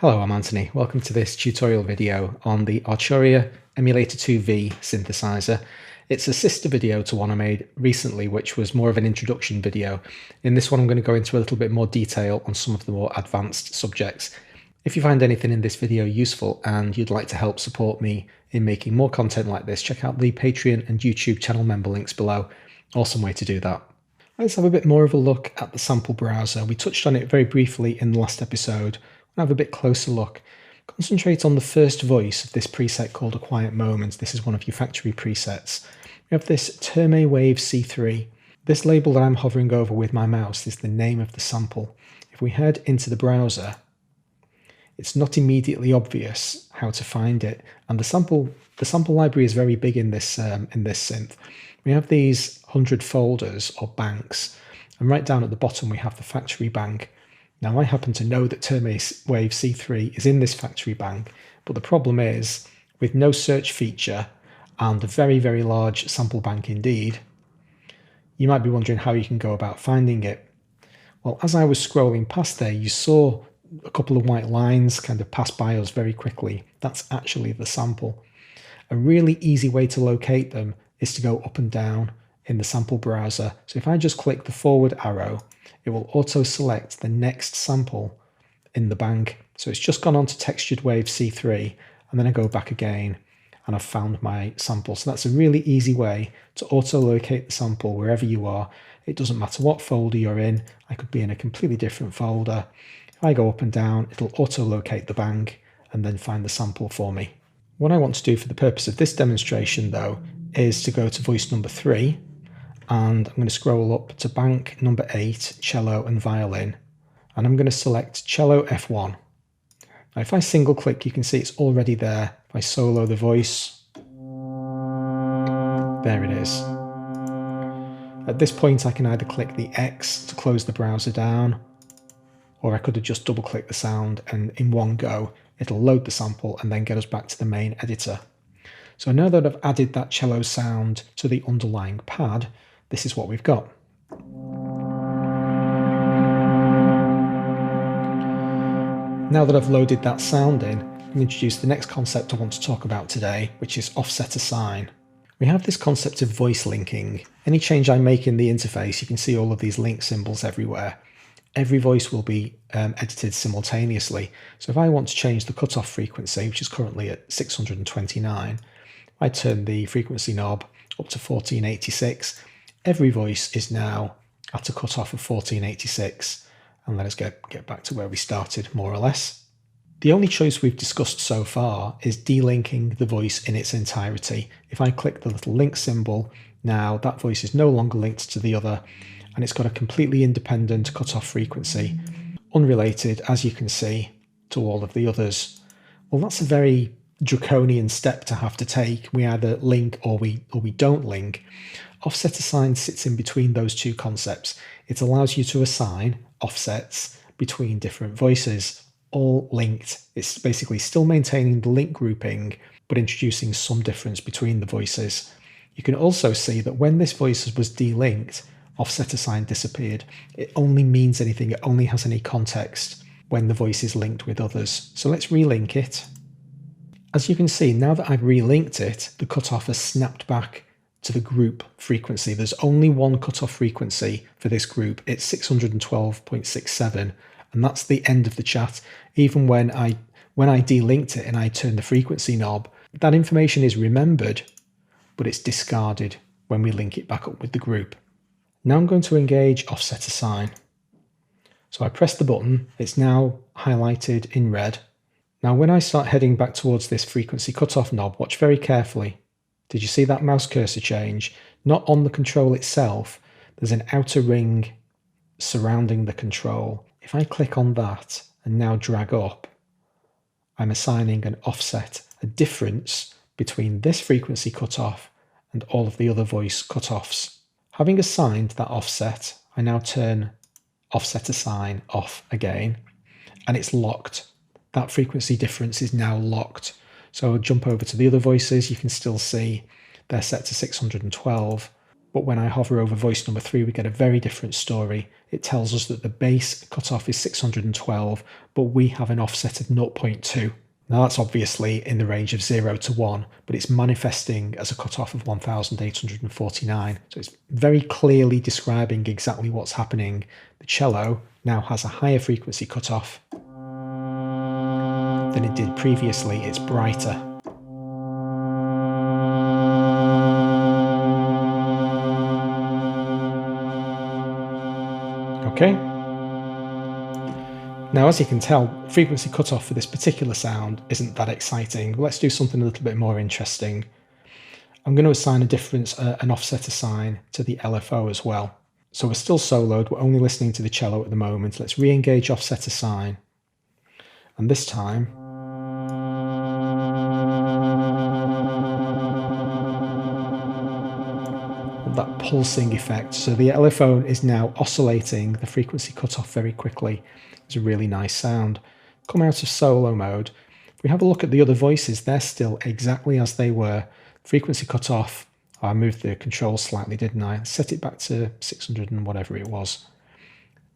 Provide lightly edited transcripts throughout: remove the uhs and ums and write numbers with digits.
Hello, I'm Anthony. Welcome to this tutorial video on the Arturia Emulator 2V synthesizer. It's a sister video to one I made recently, which was more of an introduction video. In this one, I'm going to go into a little bit more detail on some of the more advanced subjects. If you find anything in this video useful and you'd like to help support me in making more content like this, check out the Patreon and YouTube channel member links below. Awesome way to do that. Let's have a bit more of a look at the sample browser. We touched on it very briefly in the last episode. Have a bit closer look. Concentrate on the first voice of this preset called A Quiet Moment. This is one of your factory presets. We have this Terme Wave C3. This label that I'm hovering over with my mouse is the name of the sample. If we head into the browser, it's not immediately obvious how to find it. And the sample library is very big in this synth. We have these 100 folders or banks, and right down at the bottom we have the factory bank. Now, I happen to know that Terme Wave C3 is in this factory bank, but the problem is, with no search feature and a very, very large sample bank indeed, you might be wondering how you can go about finding it. Well, as I was scrolling past there, you saw a couple of white lines kind of pass by us very quickly. That's actually the sample. A really easy way to locate them is to go up and down in the sample browser. So if I just click the forward arrow, it will auto-select the next sample in the bank. So it's just gone on to Textured Wave C3, and then I go back again, and I've found my sample. So that's a really easy way to auto-locate the sample wherever you are. It doesn't matter what folder you're in. I could be in a completely different folder. If I go up and down, it'll auto-locate the bank and then find the sample for me. What I want to do for the purpose of this demonstration, though, is to go to voice number 3, and I'm going to scroll up to bank number 8, cello and violin, and I'm going to select cello F1. Now if I single click, you can see it's already there. If I solo the voice, there it is. At this point I can either click the X to close the browser down, or I could have just double clicked the sound and in one go it'll load the sample and then get us back to the main editor. So now that I've added that cello sound to the underlying pad, this is what we've got. Now that I've loaded that sound in, I'll introduce the next concept I want to talk about today, which is offset assign. We have this concept of voice linking. Any change I make in the interface, you can see all of these link symbols everywhere. Every voice will be edited simultaneously. So if I want to change the cutoff frequency, which is currently at 629, I turn the frequency knob up to 1486. Every voice is now at a cutoff of 1486, and let us get back to where we started, more or less. The only choice we've discussed so far is delinking the voice in its entirety. If I click the little link symbol, now that voice is no longer linked to the other, and it's got a completely independent cutoff frequency, unrelated, as you can see, to all of the others. Well, that's a very draconian step to have to take. We either link or we don't link. Offset assign sits in between those two concepts. It allows you to assign offsets between different voices, all linked. It's basically still maintaining the link grouping, but introducing some difference between the voices. You can also see that when this voice was delinked, offset assign disappeared. It only means anything, it only has any context when the voice is linked with others. So let's relink it. As you can see, now that I've relinked it, the cutoff has snapped back to the group frequency. There's only one cutoff frequency for this group. It's 612.67, and that's the end of the chat. Even when I delinked it and I turn the frequency knob, that information is remembered, but it's discarded when we link it back up with the group. Now I'm going to engage offset assign. So I press the button, it's now highlighted in red. Now when I start heading back towards this frequency cutoff knob, watch very carefully. Did you see that mouse cursor change? Not on the control itself, there's an outer ring surrounding the control. If I click on that and now drag up, I'm assigning an offset, a difference between this frequency cutoff and all of the other voice cutoffs. Having assigned that offset, I now turn offset assign off again, and it's locked. That frequency difference is now locked. So I'll jump over to the other voices. You can still see they're set to 612. but when I hover over voice number 3, we get a very different story. It tells us that the bass cutoff is 612, but we have an offset of 0.2. Now that's obviously in the range of 0 to 1, but it's manifesting as a cutoff of 1849. So it's very clearly describing exactly what's happening. The cello now has a higher frequency cutoff than it did previously. It's brighter. Okay. Now, as you can tell, frequency cutoff for this particular sound isn't that exciting. Let's do something a little bit more interesting. I'm going to assign a difference, an offset assign to the LFO as well. So we're still soloed, we're only listening to the cello at the moment. Let's re-engage offset assign. And this time, that pulsing effect. So the LFO is now oscillating the frequency cutoff very quickly. It's a really nice sound. Come out of solo mode. If we have a look at the other voices, they're still exactly as they were. Frequency cutoff, I moved the controls slightly, didn't I? Set it back to 600 and whatever it was.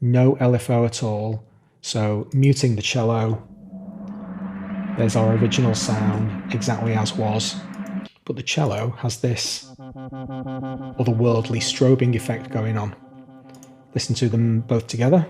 No LFO at all. So muting the cello. There's our original sound, exactly as was. But the cello has this otherworldly strobing effect going on. Listen to them both together.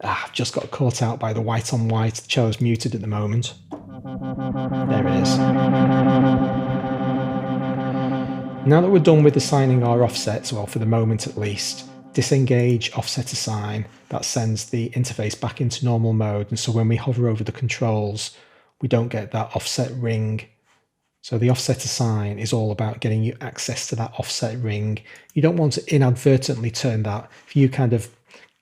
I've just got caught out by the white on white. The cello's muted at the moment. There it is. Now that we're done with assigning our offsets, well, for the moment at least, disengage offset assign. That sends the interface back into normal mode. And so when we hover over the controls, we don't get that offset ring. So the offset assign is all about getting you access to that offset ring. You don't want to inadvertently turn that. If you kind of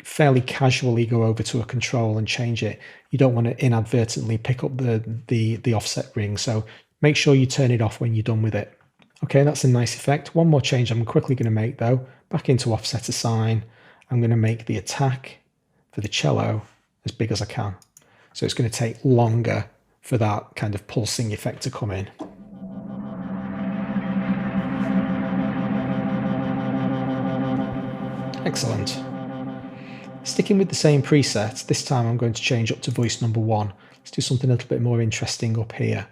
fairly casually go over to a control and change it, you don't want to inadvertently pick up the offset ring. So make sure you turn it off when you're done with it. Okay, that's a nice effect. One more change I'm quickly going to make though. Back into offset assign. I'm going to make the attack for the cello as big as I can. So it's going to take longer for that kind of pulsing effect to come in. Excellent. Sticking with the same preset, this time I'm going to change up to voice number 1. Let's do something a little bit more interesting up here.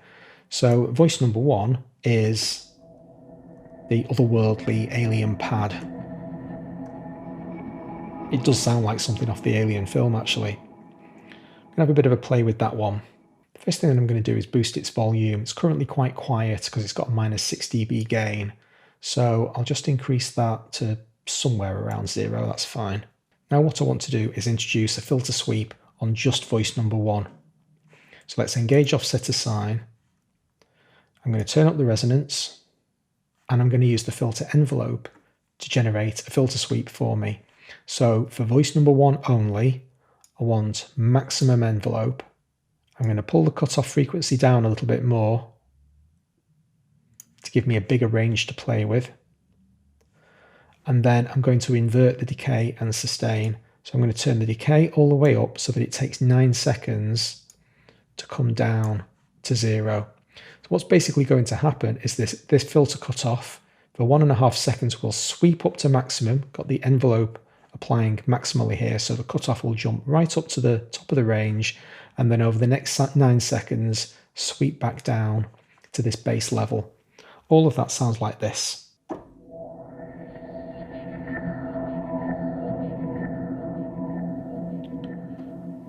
So voice number 1 is the otherworldly alien pad. It does sound like something off the Alien film, actually. I'm going to have a bit of a play with that one. The first thing that I'm going to do is boost its volume. It's currently quite quiet because it's got a -6 dB gain. So I'll just increase that to somewhere around 0, that's fine. Now what I want to do is introduce a filter sweep on just voice number 1. So let's engage offset assign. I'm going to turn up the resonance and I'm going to use the filter envelope to generate a filter sweep for me. So for voice number 1 only, I want maximum envelope. I'm going to pull the cutoff frequency down a little bit more to give me a bigger range to play with. And then I'm going to invert the decay and sustain. So I'm going to turn the decay all the way up so that it takes 9 seconds to come down to 0. So what's basically going to happen is this filter cutoff for 1.5 seconds will sweep up to maximum, got the envelope applying maximally here, so the cutoff will jump right up to the top of the range, and then over the next 9 seconds, sweep back down to this bass level. All of that sounds like this.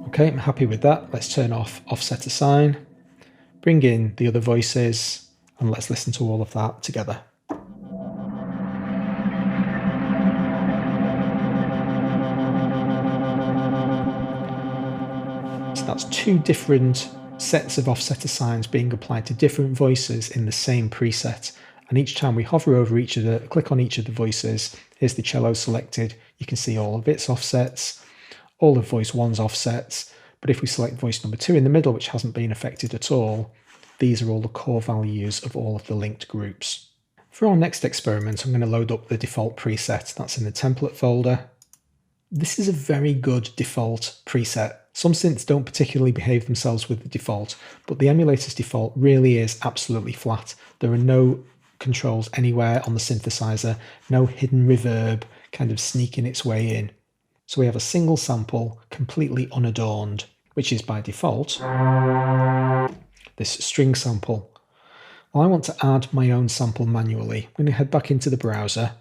Okay, I'm happy with that. Let's turn off offset assign, bring in the other voices, and let's listen to all of that together. So that's 2 different sets of offset assigns being applied to different voices in the same preset. And each time we hover over click on each of the voices, here's the cello selected. You can see all of its offsets, all of voice 1's offsets, but if we select voice number 2 in the middle, which hasn't been affected at all, these are all the core values of all of the linked groups. For our next experiment, I'm going to load up the default preset that's in the template folder. This is a very good default preset. Some synths don't particularly behave themselves with the default, but the emulator's default really is absolutely flat. There are no controls anywhere on the synthesizer, no hidden reverb kind of sneaking its way in. So we have a single sample, completely unadorned, which is by default this string sample. Well, I want to add my own sample manually. I'm going to head back into the browser,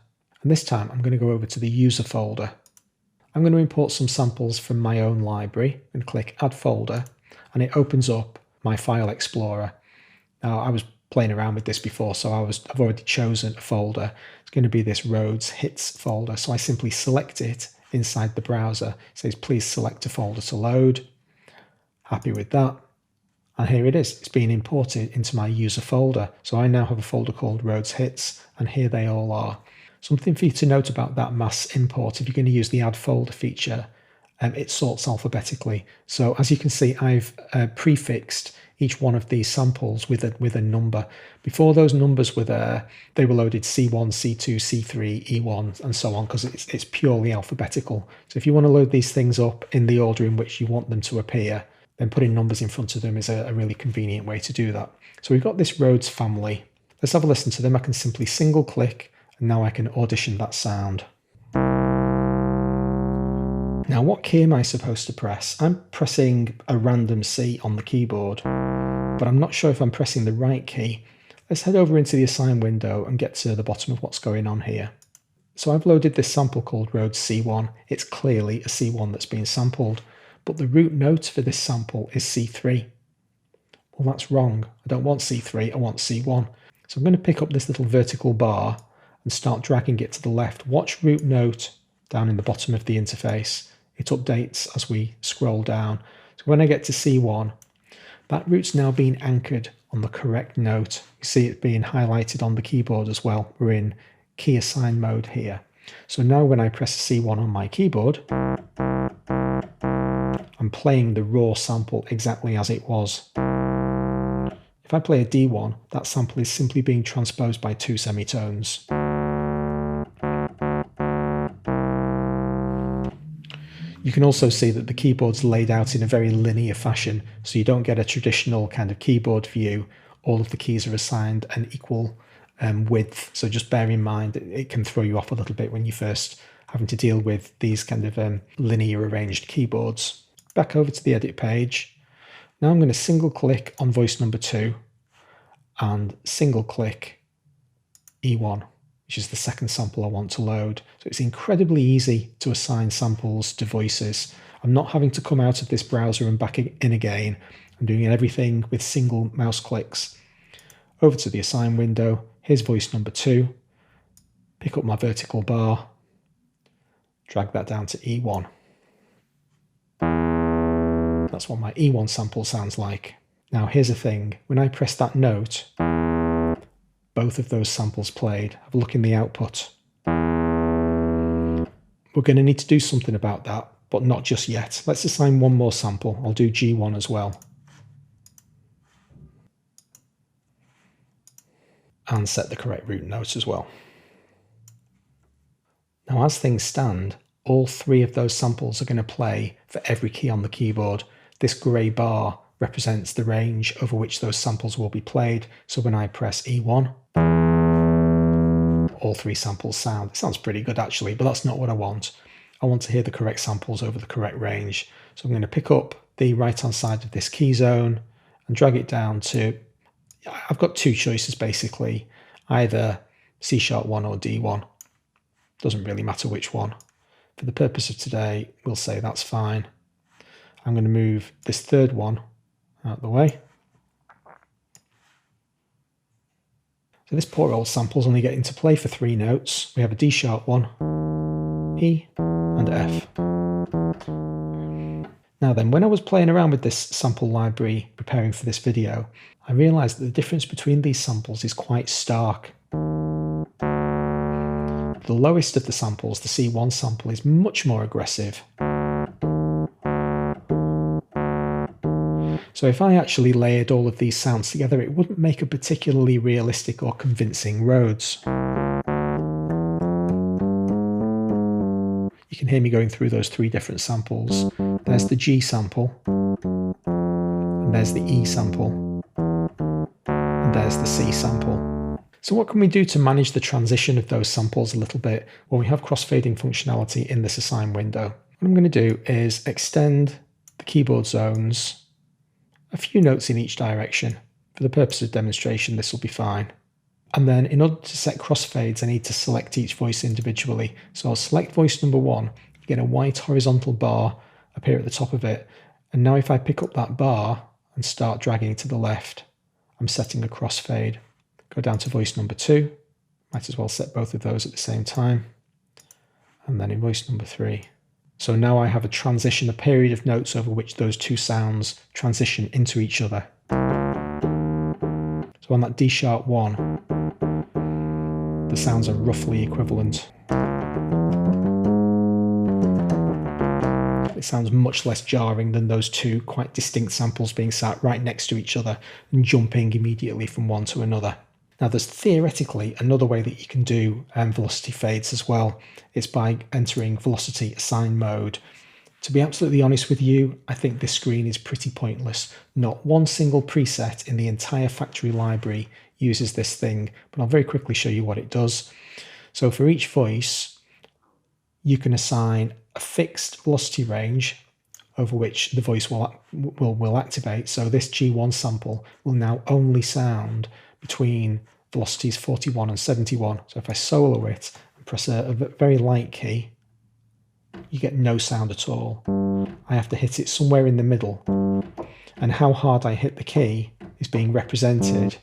and this time I'm going to go over to the user folder. I'm going to import some samples from my own library and click Add Folder, and it opens up my file explorer. Now, I was playing around with this before, so I've already chosen a folder. It's going to be this Rhodes Hits folder, so I simply select it inside the browser. It says, please select a folder to load. Happy with that. And here it is. It's being imported into my user folder. So I now have a folder called Rhodes Hits, and here they all are. Something for you to note about that mass import, if you're going to use the add folder feature, it sorts alphabetically. So as you can see, I've prefixed each one of these samples with a number. Before those numbers were there, they were loaded C1, C2, C3, E1, and so on, because it's purely alphabetical. So if you want to load these things up in the order in which you want them to appear, then putting numbers in front of them is a really convenient way to do that. So we've got this Rhodes family. Let's have a listen to them. I can simply single click, and now I can audition that sound. Now, what key am I supposed to press? I'm pressing a random C on the keyboard, but I'm not sure if I'm pressing the right key. Let's head over into the assign window and get to the bottom of what's going on here. So I've loaded this sample called Rhodes C1. It's clearly a C1 that's been sampled, but the root note for this sample is C3. Well, that's wrong. I don't want C3, I want C1. So I'm going to pick up this little vertical bar and start dragging it to the left. Watch root note down in the bottom of the interface. It updates as we scroll down. So when I get to C1, that root's now being anchored on the correct note. You see it being highlighted on the keyboard as well. We're in key assign mode here. So now when I press C1 on my keyboard, I'm playing the raw sample exactly as it was. If I play a D1, that sample is simply being transposed by 2 semitones. You can also see that the keyboard's laid out in a very linear fashion, so you don't get a traditional kind of keyboard view. All of the keys are assigned an equal width, so just bear in mind it can throw you off a little bit when you first having to deal with these kind of linear arranged keyboards. Back over to the edit page. Now I'm going to single click on voice number 2 and single click E1, which is the second sample I want to load. So it's incredibly easy to assign samples to voices. I'm not having to come out of this browser and back in again. I'm doing everything with single mouse clicks. Over to the assign window, here's voice number 2, pick up my vertical bar, drag that down to E1. That's what my E1 sample sounds like. Now here's the thing, when I press that note, both of those samples played. Have a look in the output. We're going to need to do something about that, but not just yet. Let's assign one more sample. I'll do G1 as well. And set the correct root note as well. Now as things stand, all 3 of those samples are going to play for every key on the keyboard. This grey bar represents the range over which those samples will be played. So when I press E1, all 3 samples sound. It sounds pretty good actually, but that's not what I want. I want to hear the correct samples over the correct range. So I'm going to pick up the right hand side of this key zone and drag it down to, I've got 2 choices basically, either C#1 or D1. Doesn't really matter which one. For the purpose of today, we'll say that's fine. I'm going to move this 3rd one out of the way. So this poor old sample's only getting to play for 3 notes. We have a D#1, E, and F. Now then, when I was playing around with this sample library preparing for this video, I realised that the difference between these samples is quite stark. The lowest of the samples, the C1 sample, is much more aggressive. So if I actually layered all of these sounds together, it wouldn't make a particularly realistic or convincing Rhodes. You can hear me going through those 3 different samples. There's the G sample, and there's the E sample, and there's the C sample. So what can we do to manage the transition of those samples a little bit? Well, we have crossfading functionality in this assign window. What I'm going to do is extend the keyboard zones a few notes in each direction. For the purpose of demonstration, this will be fine. And then in order to set crossfades, I need to select each voice individually. So I'll select voice number 1, you get a white horizontal bar appear at the top of it. And now if I pick up that bar and start dragging to the left, I'm setting a crossfade. Go down to voice number 2, might as well set both of those at the same time. And then in voice number 3. So now I have a transition, a period of notes over which those two sounds transition into each other. So on that D sharp 1, the sounds are roughly equivalent. It sounds much less jarring than those two quite distinct samples being sat right next to each other and jumping immediately from one to another. Now there's theoretically another way that you can do velocity fades as well. It's by entering velocity assign mode. To be absolutely honest with you, I think this screen is pretty pointless. Not one single preset in the entire factory library uses this thing, but I'll very quickly show you what it does. So for each voice, you can assign a fixed velocity range over which the voice will activate. So this G1 sample will now only sound between velocities 41 and 71. So if I solo it and press a very light key, you get no sound at all. I have to hit it somewhere in the middle. And how hard I hit the key is being represented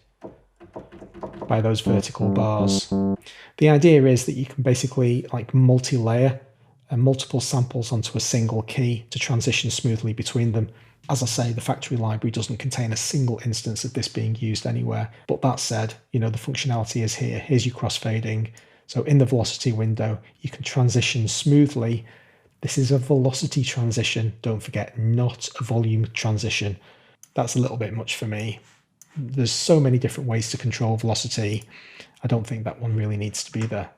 by those vertical bars. The idea is that you can basically like multi-layer multiple samples onto a single key to transition smoothly between them. As I say, the factory library doesn't contain a single instance of this being used anywhere. But that said, you know, the functionality is here. Here's your crossfading. So in the velocity window, you can transition smoothly. This is a velocity transition, don't forget, not a volume transition. That's a little bit much for me. There's so many different ways to control velocity. I don't think that one really needs to be there.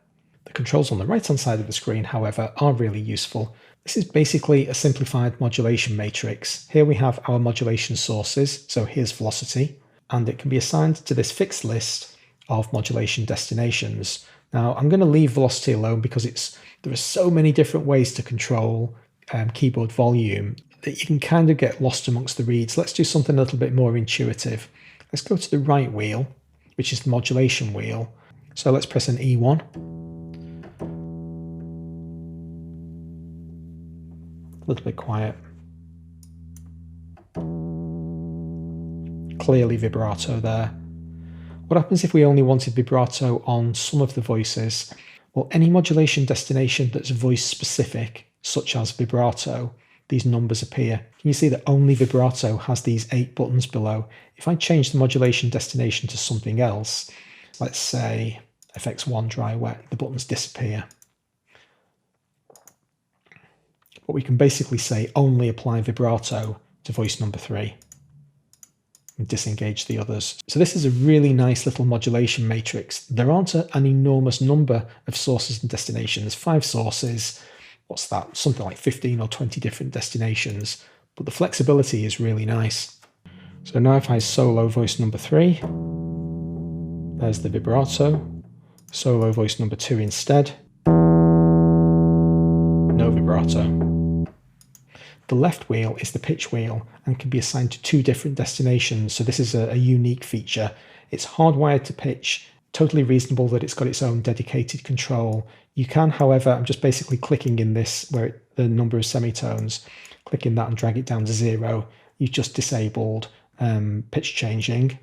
The controls on the right-hand side of the screen, however, are really useful. This is basically a simplified modulation matrix. Here we have our modulation sources, so here's velocity, and it can be assigned to this fixed list of modulation destinations. Now, I'm going to leave velocity alone because there are so many different ways to control keyboard volume that you can kind of get lost amongst the reeds. Let's do something a little bit more intuitive. Let's go to the right wheel, which is the modulation wheel. So let's press an E1. A little bit quiet. Clearly vibrato there. What happens if we only wanted vibrato on some of the voices? Well, any modulation destination that's voice specific, such as vibrato, these numbers appear. Can you see that only vibrato has these 8 buttons below? If I change the modulation destination to something else, let's say FX1 dry wet, the buttons disappear. But we can basically say only apply vibrato to voice number 3 and disengage the others. So this is a really nice little modulation matrix. There aren't an enormous number of sources and destinations, 5 sources, what's that, something like 15 or 20 different destinations, but the flexibility is really nice. So now if I solo voice number 3, there's the vibrato, solo voice number 2 instead, no vibrato. The left wheel is the pitch wheel and can be assigned to 2 different destinations, so this is a unique feature. It's hardwired to pitch, totally reasonable that it's got its own dedicated control. You can, however, I'm just basically clicking in this where the number of semitones, click in that and drag it down to 0. You've just disabled pitch changing.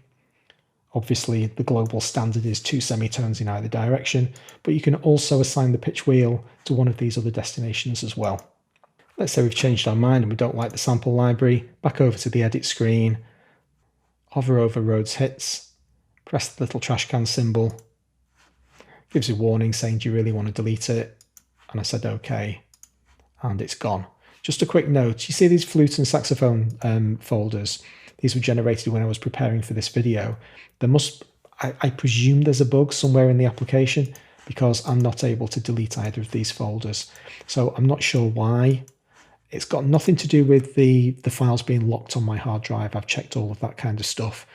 Obviously, the global standard is 2 semitones in either direction, but you can also assign the pitch wheel to one of these other destinations as well. Let's say we've changed our mind and we don't like the sample library. Back over to the edit screen, hover over Rhodes Hits, press the little trash can symbol, gives a warning saying do you really want to delete it, and I said OK, and it's gone. Just a quick note, you see these flute and saxophone folders? These were generated when I was preparing for this video. I presume there's a bug somewhere in the application because I'm not able to delete either of these folders. So I'm not sure why. It's got nothing to do with the files being locked on my hard drive. I've checked all of that kind of stuff.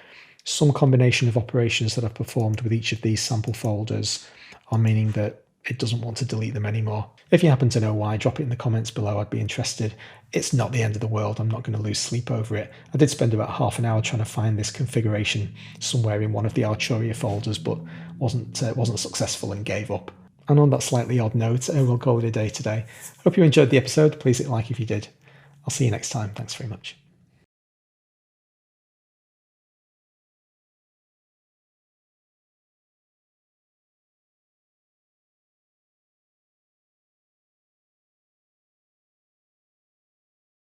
Some combination of operations that I've performed with each of these sample folders are meaning that it doesn't want to delete them anymore. If you happen to know why, drop it in the comments below. I'd be interested. It's not the end of the world. I'm not going to lose sleep over it. I did spend about half an hour trying to find this configuration somewhere in one of the Arturia folders, but wasn't successful and gave up. And on that slightly odd note, we'll call it a day today. Hope you enjoyed the episode. Please hit like if you did. I'll see you next time. Thanks very much.